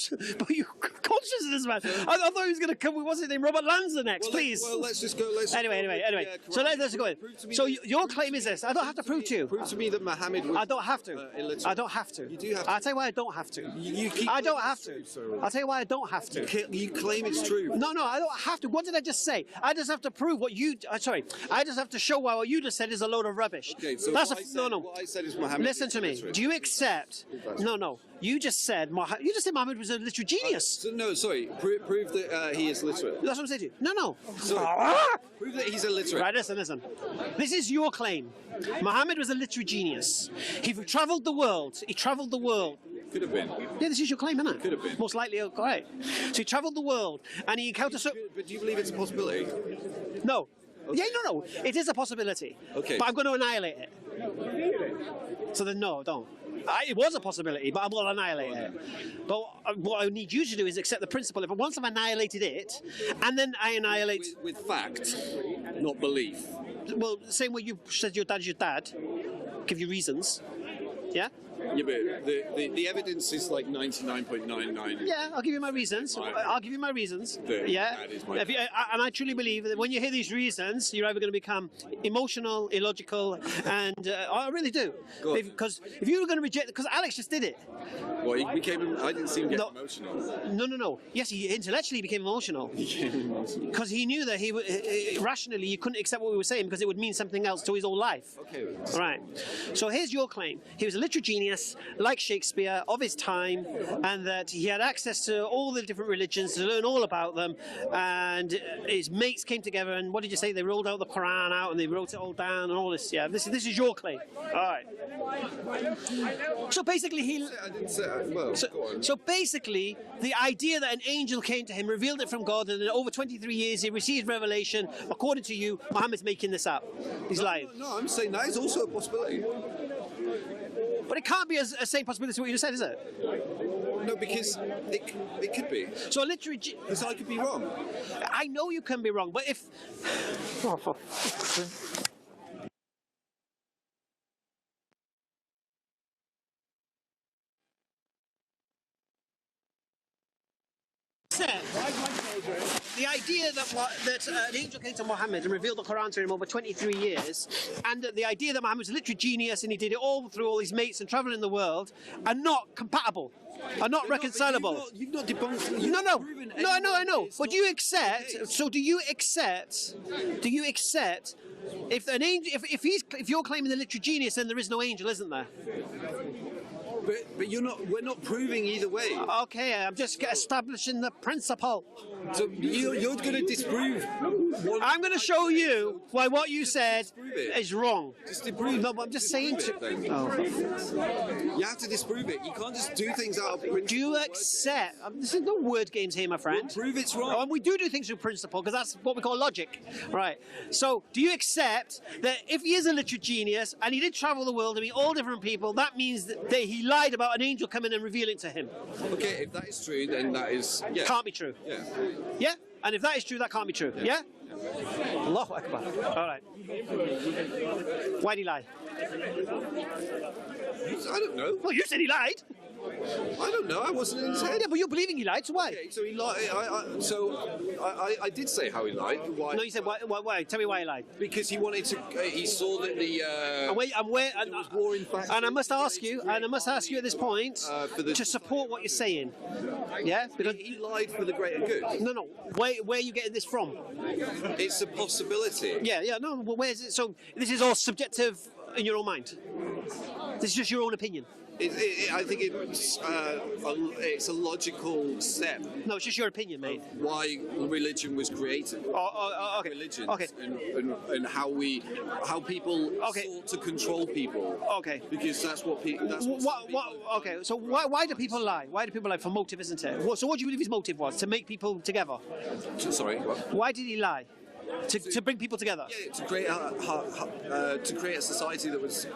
you consciousness, man. I thought he was going to come with, what's his name, Robert Lanza next, please. Well, let's just go. Anyway. So let's go in. So your claim is this. I don't have to prove to you. Prove to me that Muhammad was... I don't have to. illiterate. I don't have to. You do have to. I'll tell you why I don't have to. You keep... I don't have to. I'll tell you why I don't have to. You claim it's true. No, I don't have to. What did I just say? I just have to prove what you... I just have to show why what you just said is a load of rubbish. Okay, so That's what I said is Muhammad... Listen to me. Do you accept accept. No. You just said Muhammad was a literary genius. No, sorry. Prove that he is literate. That's what I'm saying to you. No. Sorry. Prove that he's illiterate. Right, listen. This is your claim. Muhammad was a literary genius. He travelled the world. Could have been. Yeah, this is your claim, isn't it? Could have been. Most likely, right. So he travelled the world and he encountered... But do you believe it's a possibility? No. Okay. Yeah, no. It is a possibility. Okay. But I'm going to annihilate it. So then, no, don't. It was a possibility, but I will annihilate it. But what I need you to do is accept the principle. If once I've annihilated it, and then I annihilate... With fact, not belief. Well, same way you said your dad's your dad, give you reasons. Yeah? Yeah, but the evidence is like 99.99. Yeah, I'll give you my reasons. I'll give you my reasons. Yeah, that is my and I truly believe that when you hear these reasons, you're either going to become emotional, illogical, and I really do. Because if you were going to reject, because Alex just did it. Well, he became. I didn't see him get emotional. No. Yes, he intellectually became emotional. Because he knew that rationally he couldn't accept what we were saying because it would mean something else to his whole life. Okay. Right. So here's your claim. He was a literary genius, like Shakespeare, of his time, and that he had access to all the different religions to learn all about them, and his mates came together, and what did you say? They rolled out the Quran out, and they wrote it all down, and all this. Yeah, this is your claim. All right. So basically, I didn't say. Well, go on. So basically, the idea that an angel came to him, revealed it from God, and in over 23 years he received revelation, according to you, Muhammad's making this up. He's lying. No, I'm saying that is also a possibility. But it can't be a same possibility to what you just said, is it? No, because it could be. So literally... Because I could be wrong. I know you can be wrong, but if... The idea that an angel came to Muhammad and revealed the Quran to him over 23 years, and the idea that Muhammad was a literary genius and he did it all through all his mates and travelling the world, are not compatible, are not reconcilable. You've not debunked. No, I know. But do you accept? So do you accept? If an angel, if you're claiming the literary genius, then there is no angel, isn't there? But you're not. We're not proving either way. Okay, I'm just establishing the principle. So you're going to disprove. I'm going to show you why what you said is wrong. Just disprove. No, but I'm just saying to. You have to disprove it. You can't just do things out of principle. Do you accept? This is no word games here, my friend. Prove it's wrong. And we do things through principle because that's what we call logic, right? So, do you accept that if he is a literary genius and he did travel the world and meet all different people, that means that he lied about an angel coming and revealing to him? Okay, if that is true, then that is can't be true. Yeah. Yeah? And if that is true, that can't be true. Yeah? Allahu Akbar. All right. Why did he lie? I don't know. Well, you said he lied. I don't know. I wasn't in his head. Yeah, but you're believing he lied, so why? Okay, so he lied. I did say how he lied. Why? No, you said why? Tell me why he lied. Because he wanted to. He saw that the. There was war in fact. And I must ask you at this point to support what you're saying. Yeah, because he lied for the greater good. No. Where are you getting this from? It's a possibility. Yeah. No, well, where is it? So this is all subjective in your own mind. This is just your own opinion. I think it's a logical step. No, it's just your opinion, mate. Why religion was created. Okay. Religions. Okay. And how people sought to control people. Okay. Because that's what people. Okay. So why do people lie? Why do people lie? For motive, isn't it? So what do you believe his motive was? To make people together? Sorry. What? Why did he lie? To bring people together? Yeah, to create a society that was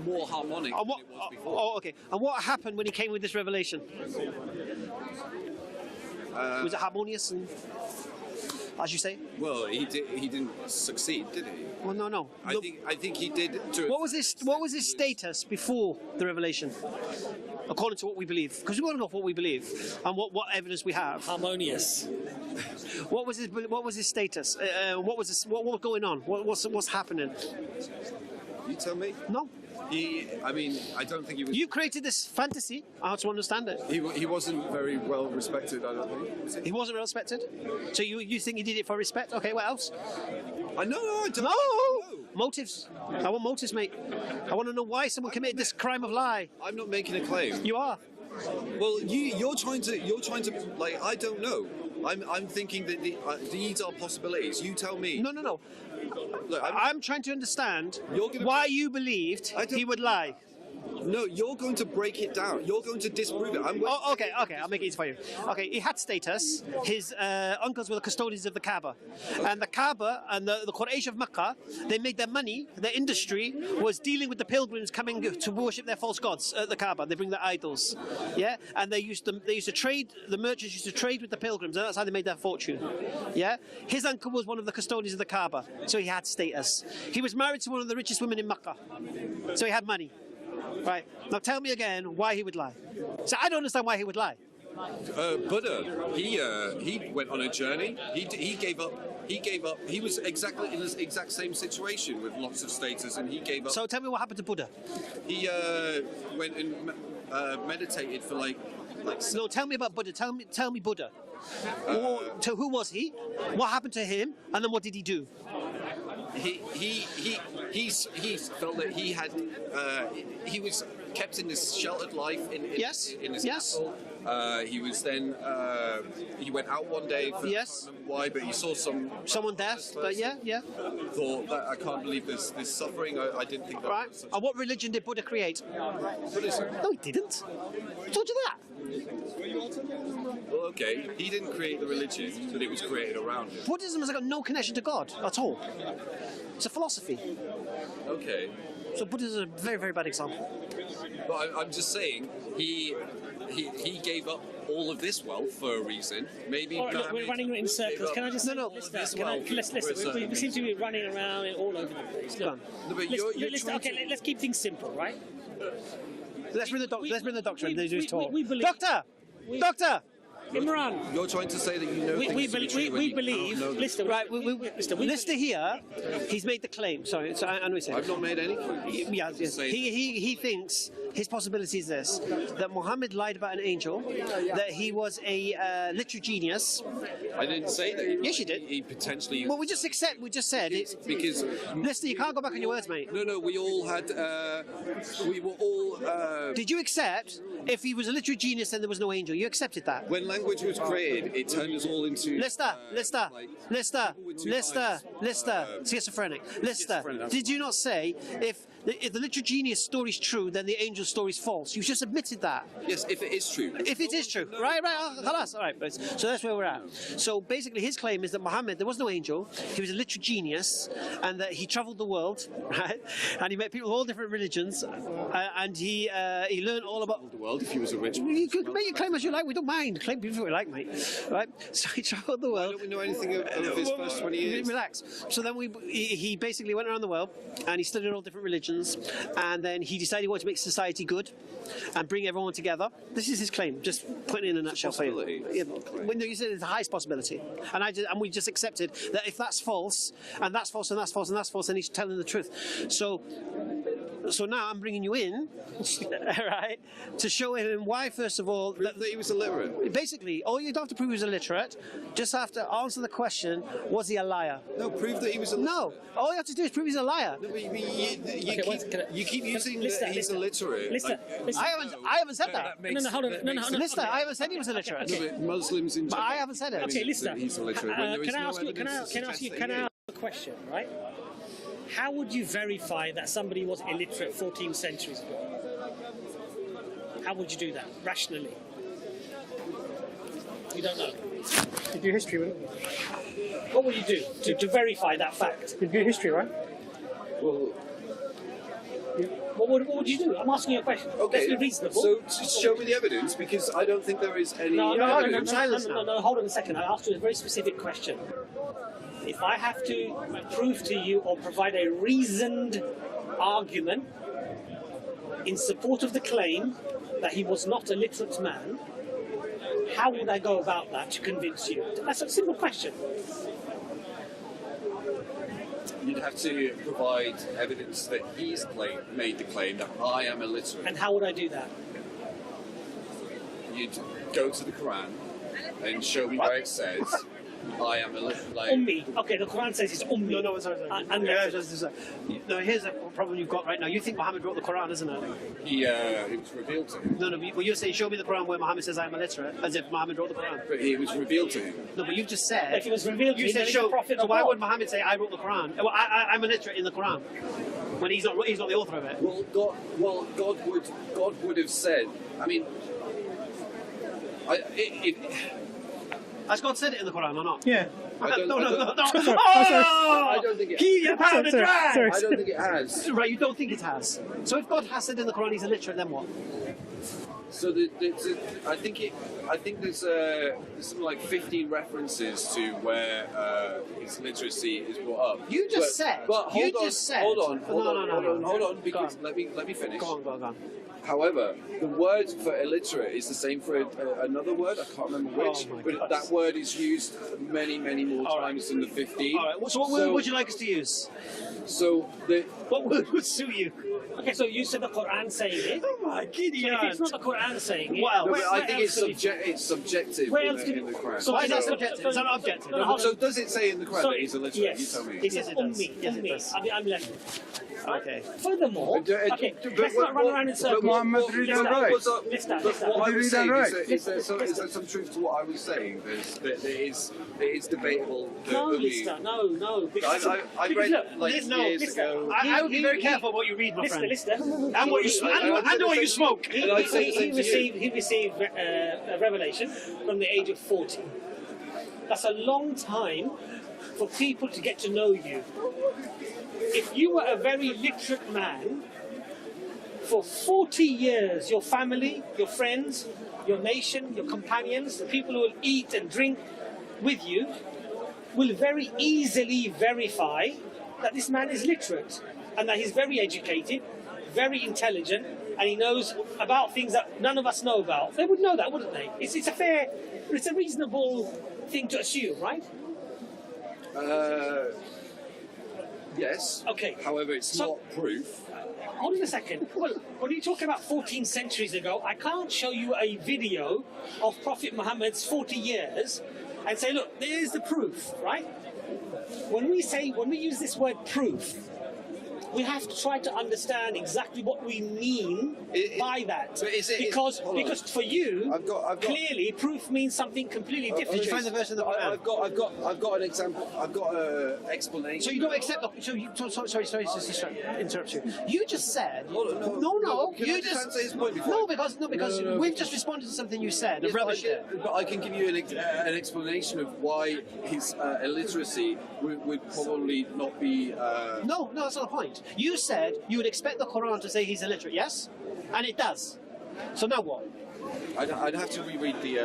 more harmonic than it was before. Okay. And what happened when he came with this revelation? Was it harmonious and, as you say? Well, he didn't succeed, did he? Well, no. I think he did. What was his status before the revelation? According to what we believe, because we want to know what we believe and what evidence we have. Harmonious. What was his status? What was going on? What's happening? You tell me. No. I mean, I don't think he was. You created this fantasy. I have to understand it. He wasn't very well respected, I don't think. Was he? He wasn't respected? So you think he did it for respect? Okay, what else? I know, I don't No! know. Motives. I want motives, mate. I want to know why someone committed this crime of lie. I'm not making a claim. You are. Well, you're trying to like, I don't know. I'm thinking that these are possibilities. You tell me. No. Look, I'm trying to understand You're gonna- why you believed I don't- he would lie. No, you're going to break it down. You're going to disprove it. Oh, okay, I'll make it easy for you. Okay, he had status. His uncles were the custodians of the Kaaba. And the Kaaba and the Quraysh of Mecca, they made their money, their industry was dealing with the pilgrims coming to worship their false gods at the Kaaba. They bring their idols. Yeah? And they used to trade, the merchants used to trade with the pilgrims, and that's how they made their fortune. Yeah? His uncle was one of the custodians of the Kaaba, so he had status. He was married to one of the richest women in Mecca, so he had money. Right, now tell me again why he would lie. So I don't understand why he would lie. Buddha, he went on a journey. He gave up. He was exactly in this exact same situation with lots of status, and he gave up. So tell me what happened to Buddha. He went and meditated for like. No, tell me about Buddha. Tell me Buddha. Who was he? What happened to him? And then what did he do? He felt that he had he was kept in this sheltered life in his castle. He was then he went out one day for I can't remember why, but he saw someone dead. But yeah. Thought that I can't believe this suffering. I didn't think that. Right. Was And what religion did Buddha create? Buddhism. No, he didn't. I told you that. Well, okay, he didn't create the religion, but it was created around him. Buddhism has got no connection to God at all. It's a philosophy. Okay. So Buddhism is a very, very bad example. But I'm just saying, he gave up all of this wealth for a reason. Maybe. All right, look, we're running in circles. Can I just let's listen. We seem to be running around all over the place. Look, No, but let's keep things simple, right? Let's bring the doctor in. They do his talk. We believe. Doctor. Imran. You're trying to say that you know We believe. Listen, Right, Lister here, he's made the claim. Sorry, I know he's saying. I've not made any claim. Yes. He thinks his possibility is this: that Muhammad lied about an angel, that he was a literary genius. I didn't say that. Yes, you did. He potentially. Well, we just said it. Because. Lister, you can't go back on your words, mate. No, we all had. We were all. Did you accept if he was a literary genius, then there was no angel? You accepted that. When language was created, it turned us all into. Lister, schizophrenic. Lister, did you not say if the literary genius story is true, then the angel story is false? You just admitted that. Yes, if it is true. If it is true. Right, khalas. All right, so that's where we're at. So basically his claim is that Muhammad, there was no angel, he was a literary genius, and that he travelled the world, right? And he met people of all different religions, and he learned all about The world, if he was a rich man. You could make your claim as you like, we don't mind. Claim what you like, mate. Right? So he travelled the world. Don't we know anything of his first 20 years? Relax. So then he basically went around the world and he studied all different religions, and then he decided he wanted to make society good and bring everyone together. This is his claim, just putting it in a nutshell for you. Yeah, when you said it's the highest possibility, and we just accepted that if that's false, and that's false, and that's false, and that's false, then he's telling the truth. So now I'm bringing you in, right, to show him why, first of all, That he was illiterate. basically, all you don't have to prove he was illiterate, just have to answer the question, was he a liar? No, prove that he was illiterate. No, all you have to do is prove he's a liar. No, you keep using that he's illiterate. Listen. I haven't said that. No, hold on. Lister, I haven't said he was illiterate. No, but Muslims in But I haven't said it. Okay, listen. that he's illiterate. When there is Can I no ask you? evidence to suggest that Can I he ask a question? Right? How would you verify that somebody was illiterate 14 centuries ago? How would you do that rationally? You don't know. You do history, wouldn't you? What would you do to verify that fact? You do history, right? Well, What would you do? I'm asking you a question. okay, Let's be reasonable. so just show me the evidence, because I don't think there is any No, evidence. hold on a second. I asked you a very specific question. If I have to prove to you or provide a reasoned argument in support of the claim that he was not a literate man, how would I go about that to convince you? That's a simple question. you'd have to provide evidence that he's made the claim that I am illiterate. And how would I do that? You'd go to the Quran and show me where it says I am illiterate. Like, Ummi. Okay, the Quran says it's Ummi. No, sorry. No, here's a problem you've got right now. You think Muhammad wrote the Quran, isn't it? it was revealed to him. No, well, you're saying, show me the Quran where Muhammad says I'm illiterate, as if Muhammad wrote the Quran. But it was revealed to him. No, but you've just said... If it was revealed to you him, said, then he's a prophet so of why God. would Muhammad say, I wrote the Quran? Well, I'm illiterate in the Quran, when he's not the author of it. God would have said, I mean... Has God said it in the Quran or not? Yeah. No. I don't think it Keep your powder dry! I don't think it has. Right, you don't think it has. So if God has said in the Quran he's illiterate, then what? So I think there's something like 15 references to where his literacy is brought up. You just said. But hold on. No. Because let me finish. Go on. However, the word for illiterate is the same for another word. I can't remember which, but that word is used many more times than the 15. All right. So what word would you like us to use? So what word would suit you? Okay, so you said the Quran saying it. Oh my goodness! So if it's not the Quran saying it, What else? No, but I where think else could it- it's subjective Where in else could the it- Quran. So why is that subjective? Is that not objective? No, So does it say in the Quran So that he's illiterate? yes, You tell me. it says Yes, it does. Ummi. Yes, it Ummi. does. I'm left. Okay. Furthermore, okay, let's not run around in circles. Muhammad read that right? Listen. What I was saying right? is there some truth to what I was saying. It is debatable. No, that Lister, no. Because, I because read look, like years Lister, ago. I would be very careful what you read, my friend. Lister. And what you smoke. And I'd say the same to you. He received a revelation from the age of 40. That's a long time for people to get to know you. If you were a very literate man, for 40 years, your family, your friends, your nation, your companions, the people who will eat and drink with you, will very easily verify that this man is literate and that he's very educated, very intelligent, and he knows about things that none of us know about. They would know that, wouldn't they? It's a reasonable thing to assume, right? Yes. Okay. However, it's So- not proof. Hold on a second. Well, when you talk about 14 centuries ago, I can't show you a video of Prophet Muhammad's 40 years and say, look, there's the proof, right? When we use this word proof, we have to try to understand exactly what we mean by that. But is it- because hold on. for you, I've got- clearly proof means something completely different. Find the verse in the Quran. I've got an example. I've got an explanation. So you don't accept the... Sorry, just to interrupt you. You just said... Hold on, No, Can you I just... say his point before? No, because No. we've just responded to something you said. Yes, And rubbish it. but I can give you an explanation of why his illiteracy would probably not be. No, that's not the point. You said you would expect the Quran to say he's illiterate, yes? And it does. So now what? I'd have to reread the.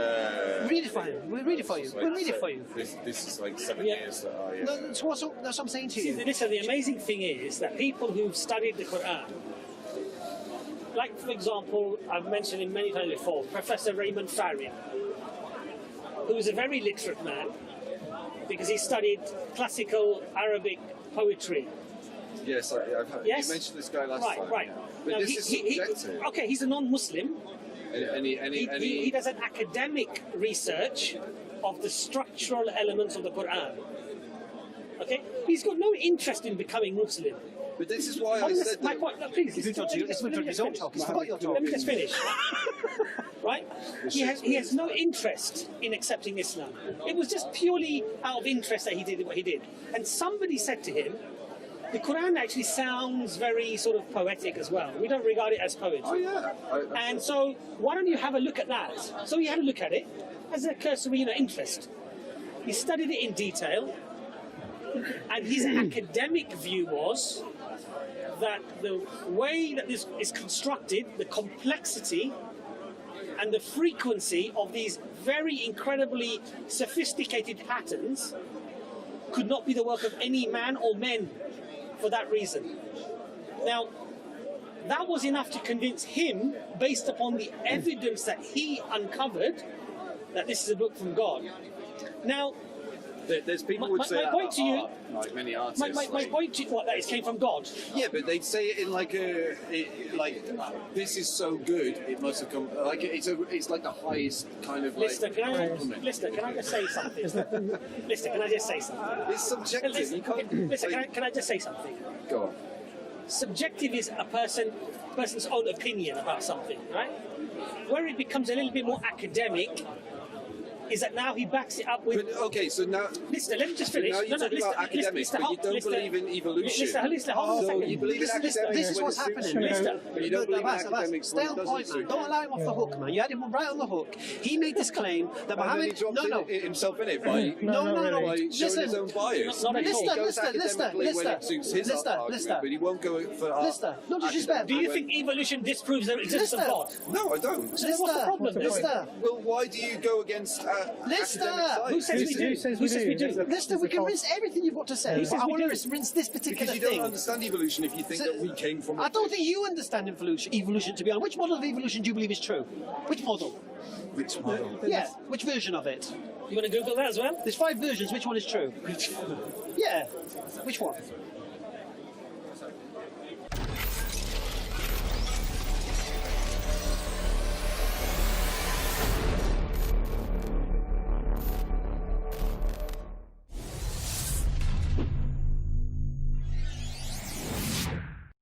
Read it for him. We'll read it for you. We'll read it for you. This is like 7 Yeah. years that I. No, that's what I'm saying to See, you. listen, the amazing thing is that people who've studied the Quran, like for example, I've mentioned him many times before, Professor Raymond Farid, who was a very literate man because he studied classical Arabic poetry. Yes, I've heard. Yes? You mentioned this guy last time. Right. But Now, this is subjective. okay, he's a non-Muslim. Any He does an academic research of the structural elements of the Quran. Okay, he's got no interest in becoming Muslim. But this is why I Hold on, said my that. point. No, please. He's interrupted you. It's let me his just own finish. talk. He's forgot your talk. Let me just finish. Right? He has no interest in accepting Islam. It was just purely out of interest that he did what he did. And somebody said to him, the Quran actually sounds very sort of poetic as well. We don't regard it as poetry. Oh yeah. And so why don't you have a look at that? So he had a look at it as a cursory interest. He studied it in detail, and his academic view was that the way that this is constructed, the complexity and the frequency of these very incredibly sophisticated patterns could not be the work of any man or men for that reason. Now, that was enough to convince him, based upon the evidence that he uncovered, that this is a book from God. Now, There's people would say my that point to you, like many artists. my point to you, what, that it came from God? Yeah, but they'd say it in like this is so good, it must have come like it's like the highest kind of like Lister, can I just say something? Lister, can I just say something? It's subjective. You can't. Listen, can I just say something? Go on. Subjective is a person's own opinion about something, right? Where it becomes a little bit more academic is that now he backs it up with... But, okay, so now... Listen, let me just finish. So now you talk about academics, but you don't believe in evolution. Listen, hold on a So second. you believe in academics This is when what's it suits happening. you, but you don't believe in academics Stay when it on doesn't point, man. suit Don't allow him off the hook, man. You had him right on the hook. He made this claim that And then he Muhammad... dropped himself in it by No. by showing his own bias. Not at all. He goes academically when it suits his argument, but he won't go for Lister, no disrespect. Do you think evolution disproves the existence of God? No, I don't. So then what's the problem? Lister. Well, why do you go against Lister! academic Who science? says we do? Who says we do? Lister, we can rinse everything you've got to say. But I want to rinse this particular Because you don't thing. understand evolution if you think that we came from... I don't think you understand evolution, to be honest. Which model of evolution do you believe is true? Which model? Which model? Yeah, which version of it? You want to Google that as well? There's 5 versions, which one is true? Yeah, which one?